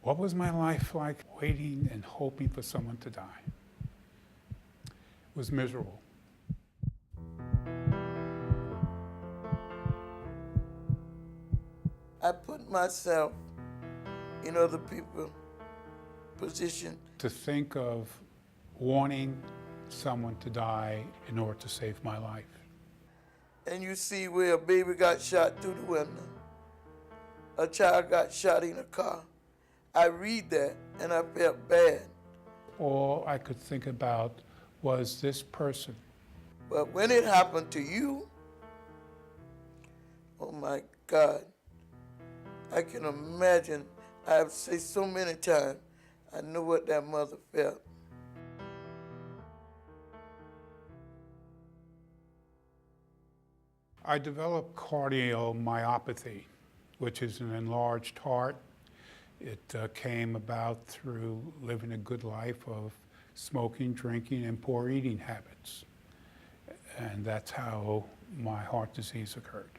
What was my life like waiting and hoping for someone to die? It was miserable. I put myself in other people's position. To think of wanting someone to die in order to save my life. And you see where a baby got shot through the window, a child got shot in a car. I read that and I felt bad. All I could think about was this person. But when it happened to you, oh my God, I can imagine. I've said so many times, I know what that mother felt. I developed cardiomyopathy, which is an enlarged heart. It came about through living a good life of smoking, drinking, and poor eating habits. And that's how my heart disease occurred.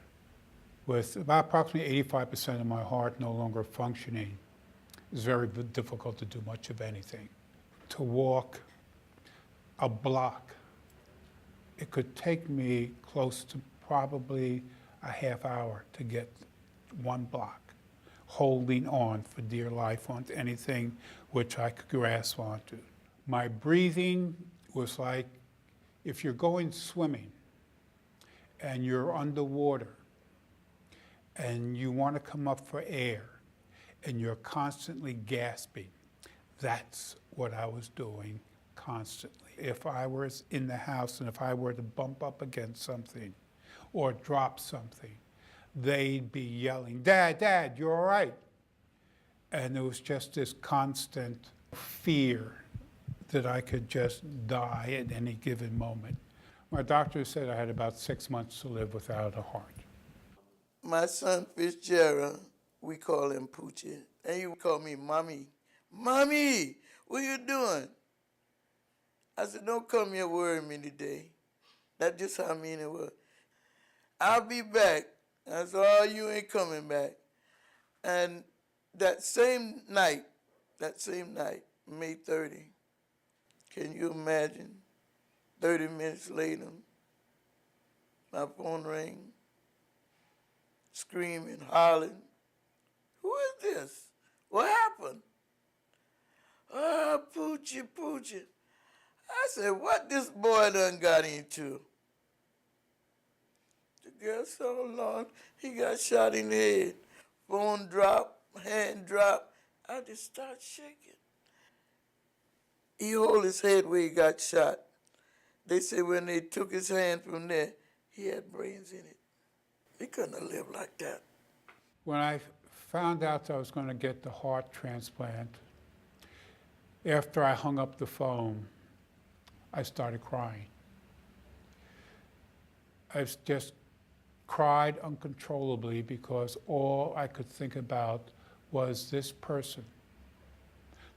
With about approximately 85% of my heart no longer functioning, it's very difficult to do much of anything. To walk a block, it could take me close to probably a half hour to get one block, holding on for dear life onto anything which I could grasp onto. My breathing was like if you're going swimming and you're underwater and you want to come up for air and you're constantly gasping. That's what I was doing constantly. If I was in the house and if I were to bump up against something or drop something, they'd be yelling, "Dad, Dad, you're all right." And there was just this constant fear that I could just die at any given moment. My doctor said I had about 6 months to live without a heart. My son Fitzgerald, we call him Poochie, and he would call me Mommy. Mommy, what you doing? I said, don't come here worrying me today. That's just how mean it was. I'll be back. I said, oh, you ain't coming back. And that same night, May 30, can you imagine? 30 minutes later, my phone rang, screaming, hollering. Who is this? What happened? Oh, Poochie, Poochie. I said, what this boy done got into? The girl said, oh, Lord, he got shot in the head. Phone dropped, hand dropped. I just started shaking. He hold his head where he got shot. They said when they took his hand from there, he had brains in it. He couldn't have lived like that. When I found out I was going to get the heart transplant, after I hung up the phone, I started crying. I just cried uncontrollably because all I could think about was this person,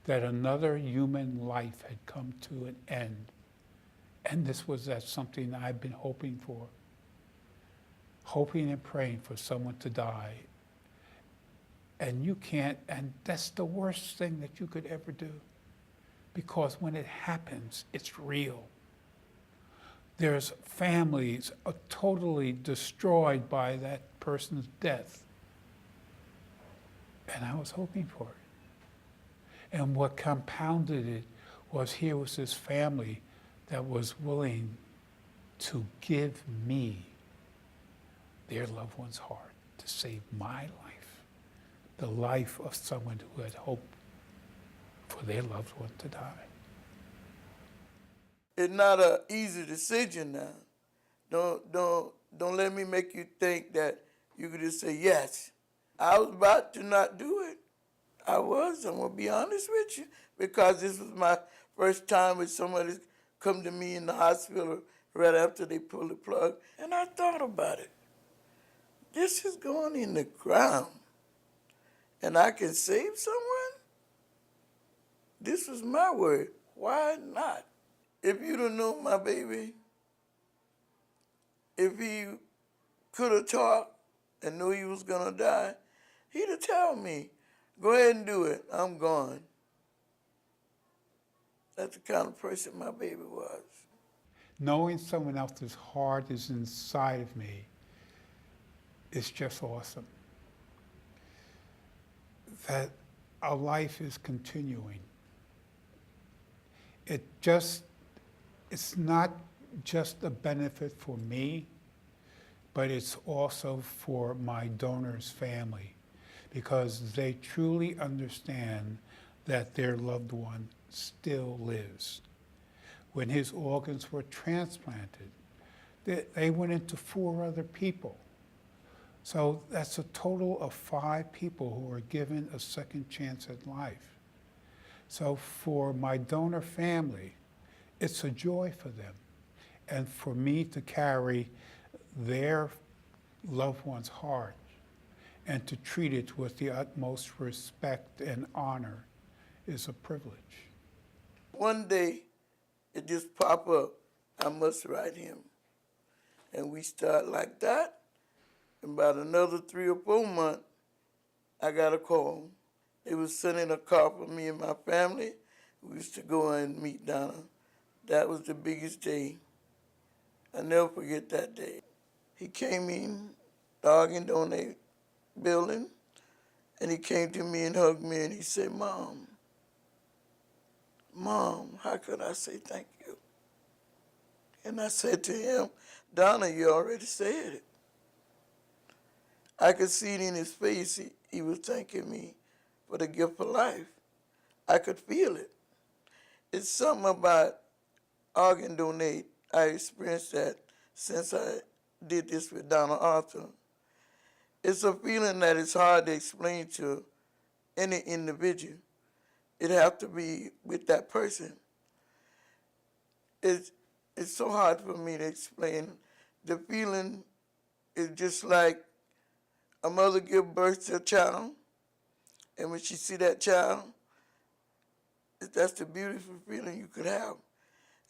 that another human life had come to an end. And this was something I've been hoping for. Hoping and praying for someone to die. And you can't, and that's the worst thing that you could ever do. Because when it happens, it's real. There's families are totally destroyed by that person's death. And I was hoping for it. And what compounded it was here was this family that was willing to give me their loved one's heart to save my life, the life of someone who had hoped for their loved one to die. It's not an easy decision now. Don't let me make you think that you could just say yes. I was about to not do it. I'm gonna be honest with you, because this was my first time with somebody come to me in the hospital right after they pulled the plug, and I thought about it. This is going in the ground, and I can save someone? This was my word. Why not? If you don't know my baby, if he could have talked and knew he was gonna die, he'd have told me, Go ahead and do it. I'm gone. That's the kind of person my baby was. Knowing someone else's heart is inside of me is just awesome. That our life is continuing. It's not just a benefit for me, but it's also for my donor's family, because they truly understand that their loved one still lives. When his organs were transplanted, they went into 4 other people. So that's a total of 5 people who were given a second chance at life. So for my donor family, it's a joy for them. And for me to carry their loved one's heart and to treat it with the utmost respect and honor is a privilege. One day, it just pop up, I must write him. And we start like that. And about another 3 or 4 months, I got a call. They was sending a car for me and my family. We used to go and meet Donna. That was the biggest day. I'll never forget that day. He came in, the organ donate building, and he came to me and hugged me and he said, Mom, how could I say thank you? And I said to him, Donna, you already said it. I could see it in his face. He was thanking me for the gift of life. I could feel it. It's something about organ donate. I experienced that since I did this with Donna Arthur. It's a feeling that is hard to explain to any individual. It have to be with that person. It's so hard for me to explain. The feeling is just like a mother give birth to a child, and when she see that child, that's the beautiful feeling you could have.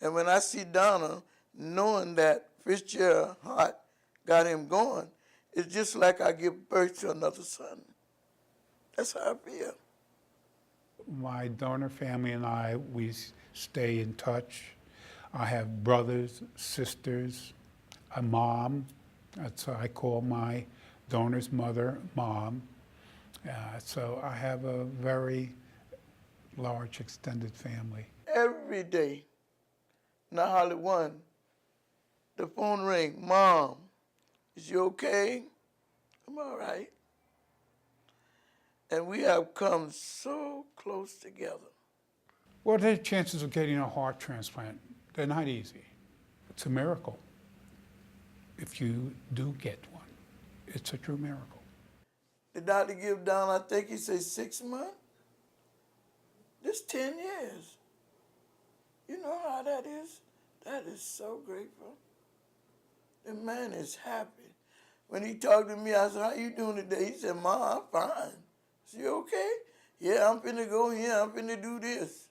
And when I see Donna, knowing that Fitzgerald's heart got him going, it's just like I give birth to another son. That's how I feel. My donor family and I, we stay in touch. I have brothers, sisters, a mom. That's I call my donor's mother Mom. So I have a very large extended family. Every day, not hardly one, the phone ring, Mom, is you okay? I'm all right. And we have come so close together. What are the chances of getting a heart transplant? They're not easy. It's a miracle. If you do get one, it's a true miracle. The doctor give down, I think he said 6 months. This 10 years. You know how that is? That is so grateful. The man is happy. When he talked to me, I said, how you doing today? He said, Ma, I'm fine. I said, you okay? Yeah, I'm finna go here. I'm finna do this.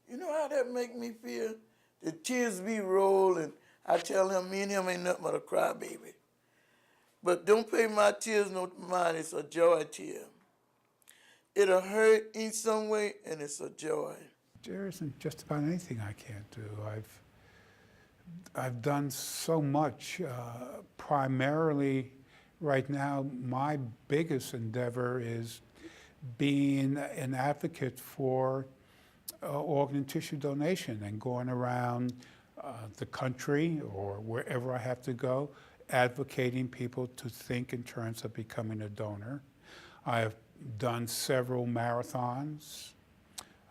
You know how that make me feel? The tears be rolling. I tell him, me and him ain't nothing but a crybaby. But don't pay my tears no mind. It's a joy tear. It'll hurt in some way, and it's a joy. There isn't just about anything I can't do. I've done so much. Primarily, right now, my biggest endeavor is being an advocate for organ and tissue donation and going around the country or wherever I have to go, advocating people to think in terms of becoming a donor. I've done several marathons.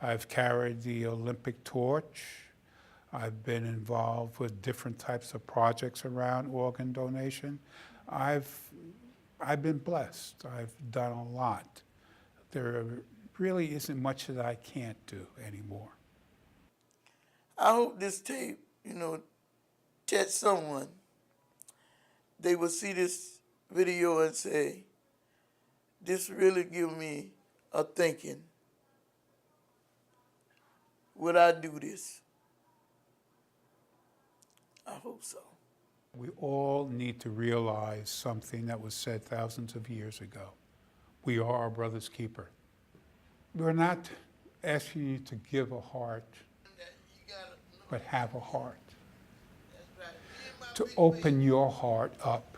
I've carried the Olympic torch. I've been involved with different types of projects around organ donation. I've been blessed. I've done a lot. There really isn't much that I can't do anymore. I hope this tape, touch someone. They will see this video and say, this really give me a thinking. Would I do this? I hope so. We all need to realize something that was said thousands of years ago. we are our brother's keeper. We're not asking you to give a heart, but have a heart. To open your heart up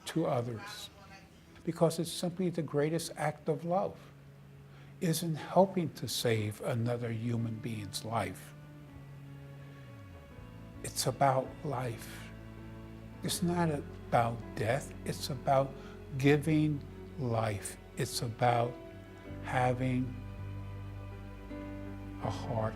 to others. Because it's simply the greatest act of love, isn't helping to save another human being's life. It's about life. It's not about death. It's about giving life. It's about having a heart